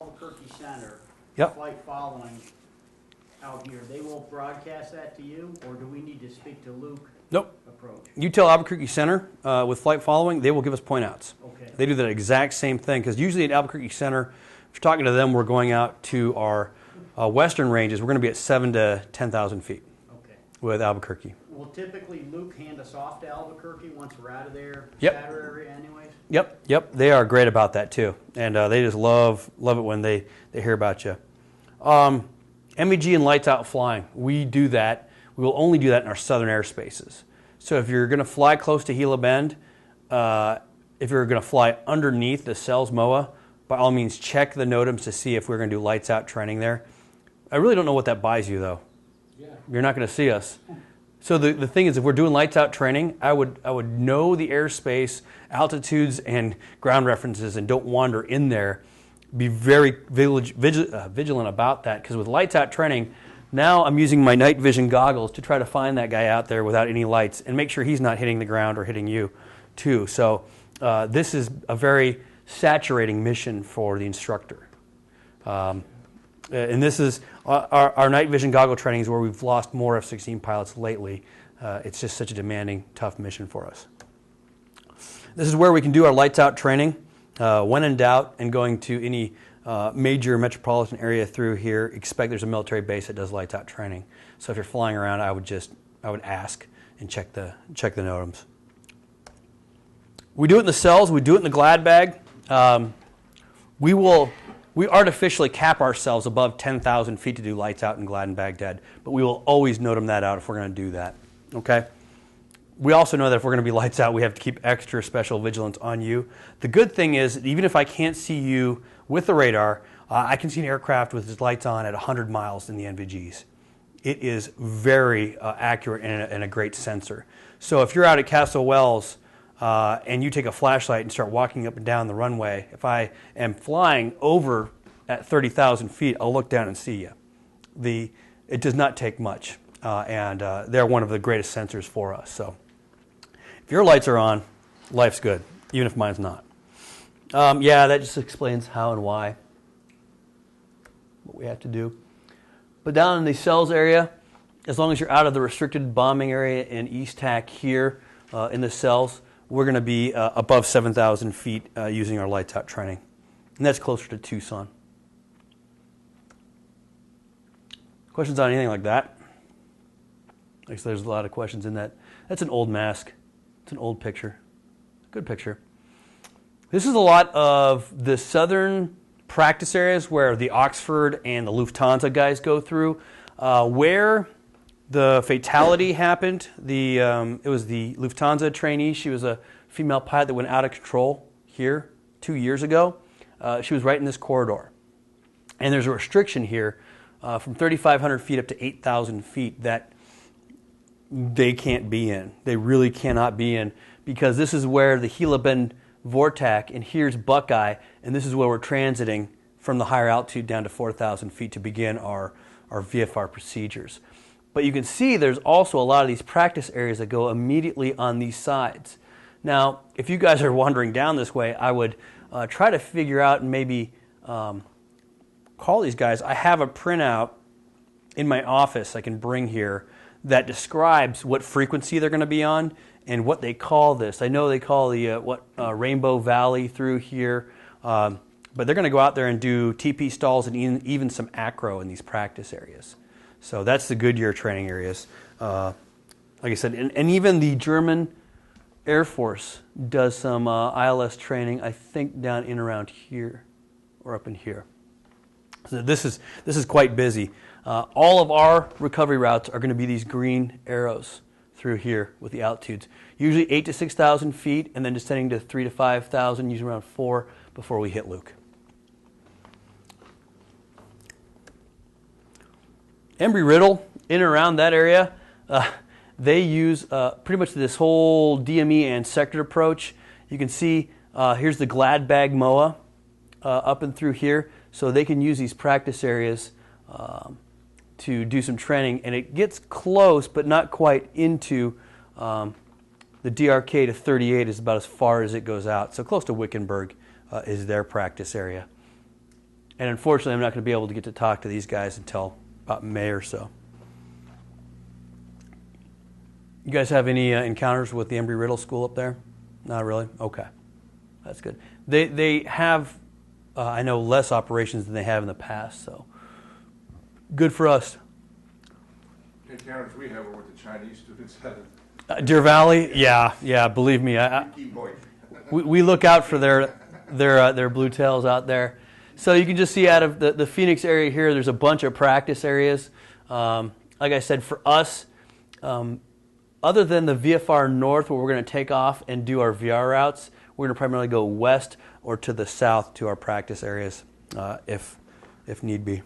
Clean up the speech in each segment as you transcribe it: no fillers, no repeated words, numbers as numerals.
Albuquerque Center, Yep. flight following out here, they will broadcast that to you, or do we need to speak to Luke? Nope. Approach. You tell Albuquerque Center with flight following, they will give us point outs. Okay. They do that exact same thing because usually at Albuquerque Center, if you're talking to them, we're going out to our western ranges. We're going to be at 7,000 to 10,000 feet Okay. with Albuquerque. Will typically Luke hand us off to Albuquerque once we're out of there? Yep. Saturday area anyways? Yep. They are great about that too, and they just love it when they hear about you. MEG and lights out flying, we do that. We will only do that in our southern airspaces. So if you're going to fly close to Gila Bend, if you're going to fly underneath the Sells MOA, by all means check the NOTAMs to see if we're going to do lights out training there. I really don't know what that buys you though. Yeah. You're not going to see us. So the thing is, if we're doing lights out training, I would know the airspace, altitudes, and ground references, and don't wander in there. Be very vigilant about that, because with lights out training, now I'm using my night vision goggles to try to find that guy out there without any lights and make sure he's not hitting the ground or hitting you too. So this is a very saturating mission for the instructor. And this is our night vision goggle training is where we've lost more F-16 pilots lately. It's just such a demanding, tough mission for us. This is where we can do our lights out training. When in doubt and going to any major metropolitan area through here, expect there's a military base that does lights out training. So if you're flying around, I would ask and check the NOTAMs. We do it in the cells. We do it in the glad bag. We artificially cap ourselves above 10,000 feet to do lights out in Glad and Baghdad, but we will always NOTAM that out if we're going to do that. Okay. We also know that if we're going to be lights out, we have to keep extra special vigilance on you. The good thing is, even if I can't see you with the radar, I can see an aircraft with its lights on at 100 miles in the NVGs. It is very accurate and a great sensor. So if you're out at Castle Wells and you take a flashlight and start walking up and down the runway, if I am flying over at 30,000 feet, I'll look down and see you. It does not take much, and they're one of the greatest sensors for us. So if your lights are on, life's good, even if mine's not. Yeah, that just explains how and why, what we have to do. But down in the cells area, as long as you're out of the restricted bombing area in East TAC here in the cells, we're going to be above 7,000 feet using our lights out training. And that's closer to Tucson. Questions on anything like that? Like I said, there's a lot of questions in that. That's an old mask. It's an old picture. Good picture. This is a lot of the southern practice areas where the Oxford and the Lufthansa guys go through. Where the fatality happened, it was the Lufthansa trainee. She was a female pilot that went out of control here 2 years ago. She was right in this corridor. And there's a restriction here from 3,500 feet up to 8,000 feet that they can't be in. They really cannot be in, because this is where the Gila Bend Vortac, and here's Buckeye, and this is where we're transiting from the higher altitude down to 4,000 feet to begin our VFR procedures. But you can see there's also a lot of these practice areas that go immediately on these sides. Now, if you guys are wandering down this way, I would try to figure out and maybe call these guys. I have a printout in my office I can bring here that describes what frequency they're going to be on and what they call this. I know they call the Rainbow Valley through here, but they're going to go out there and do TP stalls and even some acro in these practice areas. So that's the Goodyear training areas. Like I said, and even the German Air Force does some ILS training, I think down in around here or up in here. So this is quite busy. All of our recovery routes are going to be these green arrows through here with the altitudes. Usually 8,000 to 6,000 feet, and then descending to 3,000 to 5,000, usually around 4 before we hit Luke. Embry-Riddle, in and around that area, they use pretty much this whole DME and sectored approach. You can see here's the Glad Bag MOA up and through here, so they can use these practice areas to do some training, and it gets close but not quite into the DRK to 38 is about as far as it goes out, so close to Wickenburg is their practice area. And unfortunately, I'm not going to be able to get to talk to these guys until about May or so. You guys have any encounters with the Embry-Riddle School up there? Not really? Okay. That's good. They have, I know, less operations than they have in the past, so good for us. The encounters we have are with the Chinese students. Deer Valley? Yeah, believe me. We look out for their blue tails out there. So you can just see out of the Phoenix area here, there's a bunch of practice areas. Like I said, for us, other than the VFR North, where we're going to take off and do our VR routes, we're going to primarily go west or to the south to our practice areas, if need be.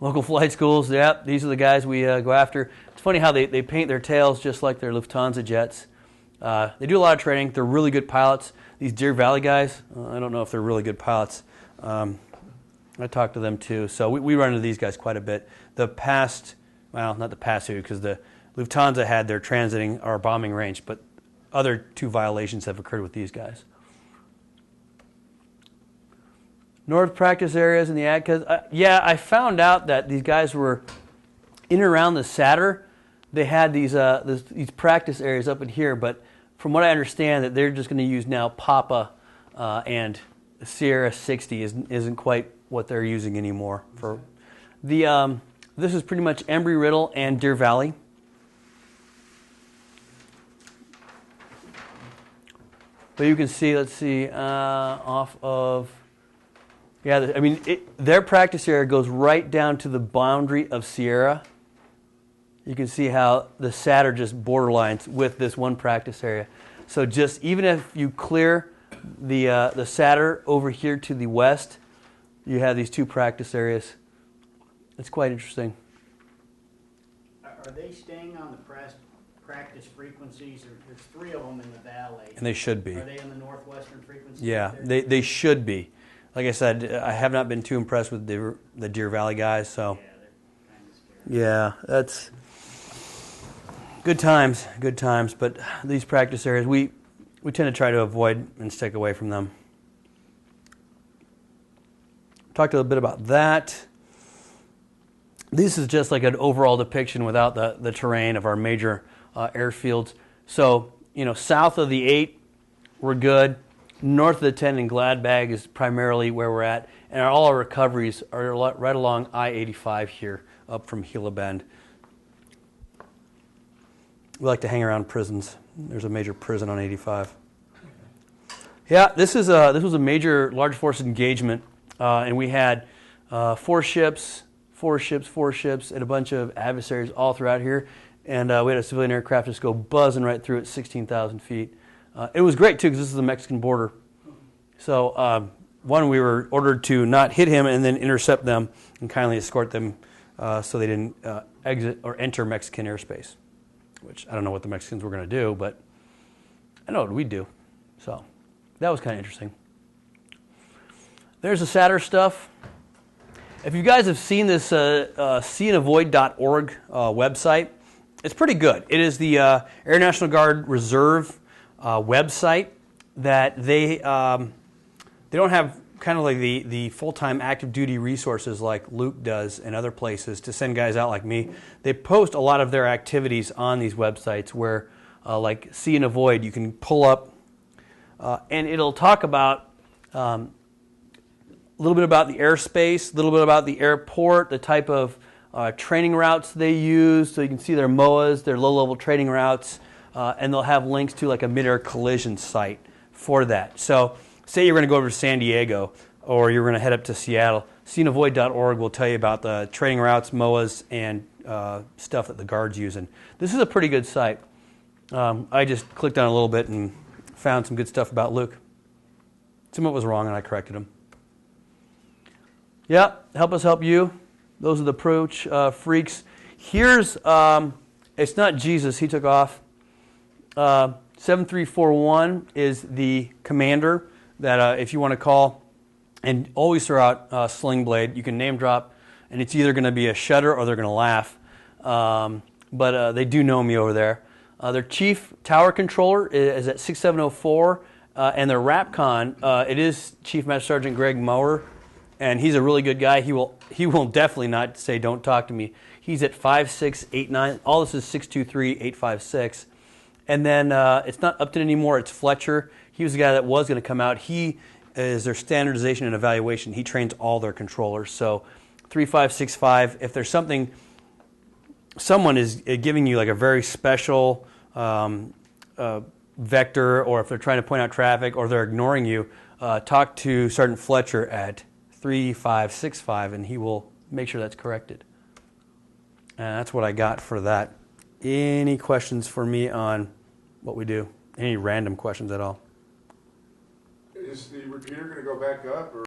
Local flight schools, yeah, these are the guys we go after. It's funny how they paint their tails just like their Lufthansa jets. They do a lot of training. They're really good pilots. These Deer Valley guys, I don't know if they're really good pilots. I talked to them too. So we run into these guys quite a bit. Not the past two, because the Lufthansa had their transiting or bombing range, but other two violations have occurred with these guys. North practice areas in the ADCAs. Yeah, I found out that these guys were in and around the SATR. They had these practice areas up in here, but from what I understand, that they're just going to use now Papa and Sierra 60 isn't quite what they're using anymore. For the this is pretty much Embry-Riddle and Deer Valley. But you can see, let's see, off of, yeah, I mean, their practice area goes right down to the boundary of Sierra. You can see how the SATR just borderlines with this one practice area. So just, even if you clear the SATR over here to the west, you have these two practice areas. It's quite interesting. Are they staying on the practice frequencies? There's 3 of them in the valley. And they should be. Are they in the northwestern frequency? Yeah, they should be. Like I said, I have not been too impressed with the Deer Valley guys. So yeah, they're kind of scary. Yeah, that's good times. But these practice areas, we tend to try to avoid and stick away from them. Talked a little bit about that. This is just like an overall depiction without the terrain of our major airfields. So, south of the 8, we're good. North of the 10 in Gladbach is primarily where we're at. And all our recoveries are right along I-85 here, up from Gila Bend. We like to hang around prisons. There's a major prison on 85. Yeah, this was a major large force engagement, and we had 4 ships, and a bunch of adversaries all throughout here. And we had a civilian aircraft just go buzzing right through at 16,000 feet. It was great, too, because this is the Mexican border. So, we were ordered to not hit him and then intercept them and kindly escort them so they didn't exit or enter Mexican airspace, which I don't know what the Mexicans were going to do, but I know what we'd do. So that was kind of interesting. There's the SATR stuff. If you guys have seen this seeandavoid.org website, it's pretty good. It is the Air National Guard Reserve website that they don't have kind of like the full-time active duty resources like Luke does and other places to send guys out like me. They post a lot of their activities on these websites where like See and Avoid, you can pull up and it'll talk about a little bit about the airspace, a little bit about the airport, the type of training routes they use, so you can see their MOAs, their low-level training routes, and they'll have links to like a mid-air collision site for that. So say you're going to go over to San Diego or you're going to head up to Seattle, seeandavoid.org will tell you about the training routes, MOAs, and stuff that the Guard's using. This is a pretty good site. I just clicked on it a little bit and found some good stuff about Luke. Some of it was wrong and I corrected them. Yeah, help us help you. Those are the approach freaks. Here's, it's not Jesus, he took off. 7341 is the commander that if you want to call, and always throw out Sling Blade. You can name drop, and it's either going to be a shudder or they're going to laugh. But they do know me over there. Their chief tower controller is at 6704 and their RAPCon, it is Chief Master Sergeant Greg Maurer, and he's a really good guy. He will definitely not say don't talk to me. He's at 5689. All this is 623-856. And then it's not Upton anymore. It's Fletcher. He was the guy that was going to come out. He is their standardization and evaluation. He trains all their controllers. So 3565. If there's something, someone is giving you like a very special vector, or if they're trying to point out traffic, or they're ignoring you, talk to Sergeant Fletcher at 3565, and he will make sure that's corrected. And that's what I got for that. Any questions for me on what we do? Any random questions at all? Is the repeater going to go back up, or?